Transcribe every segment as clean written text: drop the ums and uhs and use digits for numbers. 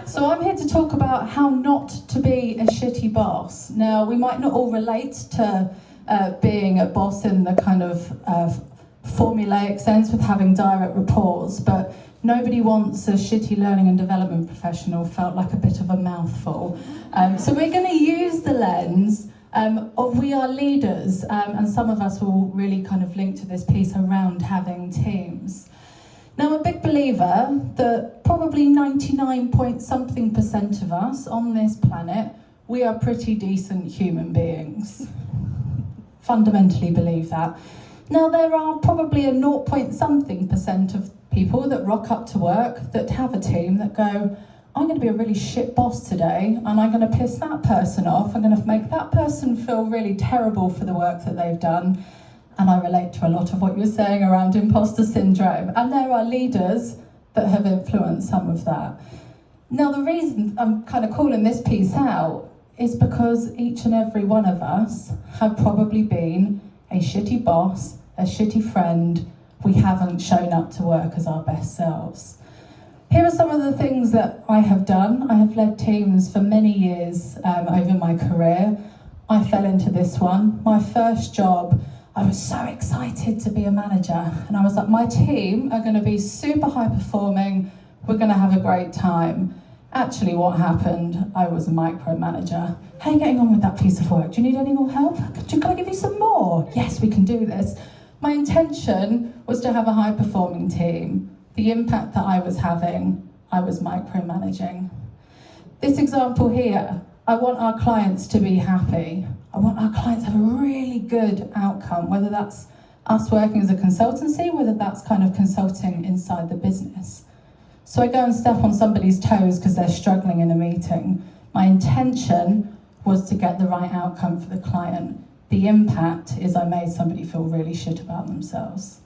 So I'm here to talk about how not to be a shitty boss. Now, we might not all relate to being a boss in the kind of formulaic sense with having direct reports, but nobody wants a shitty learning and development professional. Felt like a bit of a mouthful. So we're going to use the lens of we are leaders, and some of us will really kind of link to this piece around having teams. Now, I'm a big believer that probably 99-point-something% of us on this planet, we are pretty decent human beings. Fundamentally believe that. Now, there are probably a 0-point-something% of people that rock up to work that have a team that go, I'm going to be a really shit boss today, and I'm going to piss that person off. I'm going to make that person feel really terrible for the work that they've done. And I relate to a lot of what you're saying around imposter syndrome. And there are leaders that have influenced some of that. Now, the reason I'm kind of calling this piece out is because each and every one of us have probably been a shitty boss, a shitty friend. We haven't shown up to work as our best selves. Here are some of the things that I have done. I have led teams for many years over my career. I fell into this one. My first job, I was so excited to be a manager, and I was like, my team are going to be super high performing, we're going to have a great time. Actually, what happened, I was a micromanager. How are you getting on with that piece of work? Do you need any more help? Can I give you some more? Yes, we can do this. My intention was to have a high performing team. The impact that I was having, I was micromanaging. This example here, I want our clients to be happy. I want our clients to have a really good outcome, whether that's us working as a consultancy, whether that's kind of consulting inside the business. So I go and step on somebody's toes because they're struggling in a meeting. My intention was to get the right outcome for the client. The impact is I made somebody feel really shit about themselves.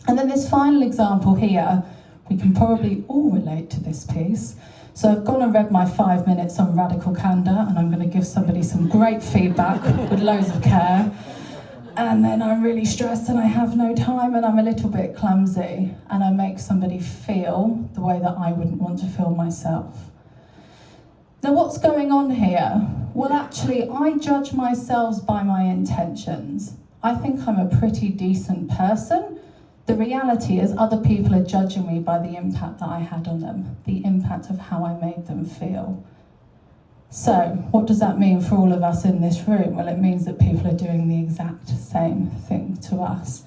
And then this final example here, we can probably all relate to this piece. So I've gone and read my 5 minutes on radical candor, and I'm going to give somebody some great feedback with loads of care. And then I'm really stressed and I have no time and I'm a little bit clumsy, and I make somebody feel the way that I wouldn't want to feel myself. Now, what's going on here? Well, actually, I judge myself by my intentions. I think I'm a pretty decent person. The reality is other people are judging me by the impact that I had on them, the impact of how I made them feel. So, what does that mean for all of us in this room? Well, it means that people are doing the exact same thing to us.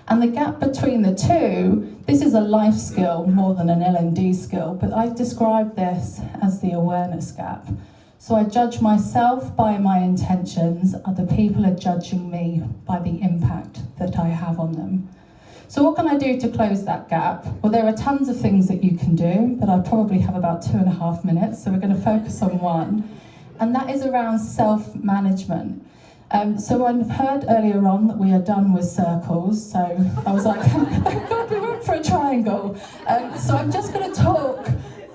And the gap between the two, this is a life skill more than an L&D skill, but I describe this as the awareness gap. So I judge myself by my intentions, other people are judging me by the impact that I have on them. So what can I do to close that gap? Well, there are tons of things that you can do, but I probably have about 2.5 minutes, so we're going to focus on one, and that is around self-management. So I've heard earlier on that we are done with circles, so I was like, oh God, we went for a triangle. So I'm just going to talk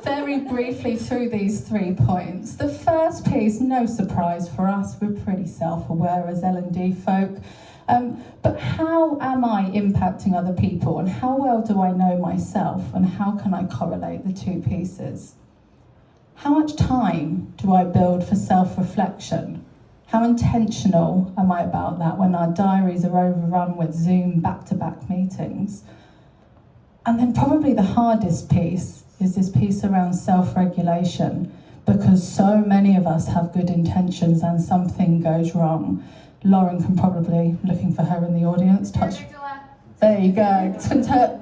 very briefly through these 3 points. The first piece, no surprise for us, we're pretty self-aware as L&D folk. But how am I impacting other people, and how well do I know myself, and how can I correlate the two pieces? How much time do I build for self-reflection? How intentional am I about that when our diaries are overrun with Zoom back-to-back meetings? And then probably the hardest piece is this piece around self-regulation, because so many of us have good intentions and something goes wrong. Lauren can probably, looking for her in the audience, touch. There you go.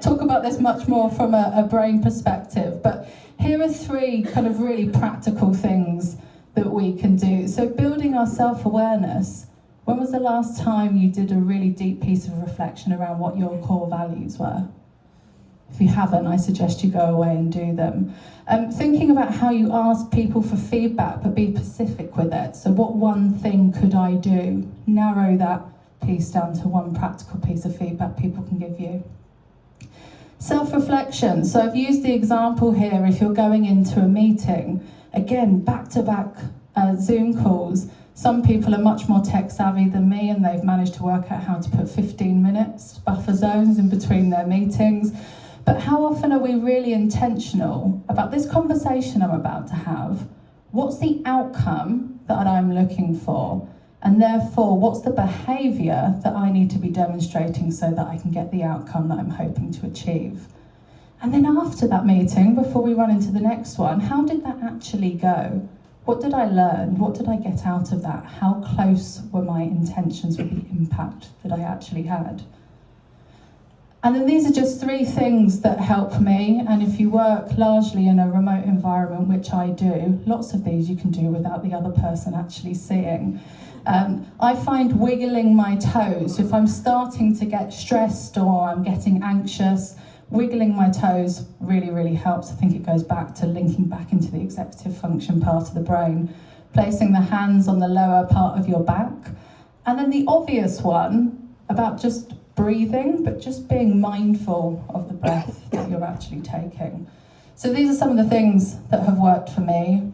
Talk about this much more from a brain perspective. But here are 3 kind of really practical things that we can do. So building our self-awareness. When was the last time you did a really deep piece of reflection around what your core values were? If you haven't, I suggest you go away and do them. Thinking about how you ask people for feedback, but be specific with it. So what one thing could I do? Narrow that piece down to one practical piece of feedback people can give you. Self-reflection. So I've used the example here, if you're going into a meeting, again, back-to-back Zoom calls, some people are much more tech savvy than me, and they've managed to work out how to put 15 minutes buffer zones in between their meetings. But how often are we really intentional about this conversation I'm about to have? What's the outcome that I'm looking for? And therefore, what's the behaviour that I need to be demonstrating so that I can get the outcome that I'm hoping to achieve? And then after that meeting, before we run into the next one, how did that actually go? What did I learn? What did I get out of that? How close were my intentions with the impact that I actually had? And then these are just 3 things that help me, and if you work largely in a remote environment, which I do, lots of these you can do without the other person actually seeing. I find wiggling my toes, if I'm starting to get stressed or I'm getting anxious, wiggling my toes really, really helps. I think it goes back to linking back into the executive function part of the brain, placing the hands on the lower part of your back. And then the obvious one about just breathing, but just being mindful of the breath that you're actually taking. So these are some of the things that have worked for me.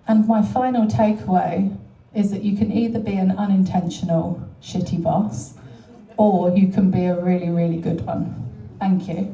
And my final takeaway is that you can either be an unintentional shitty boss, or you can be a really, really good one. Thank you.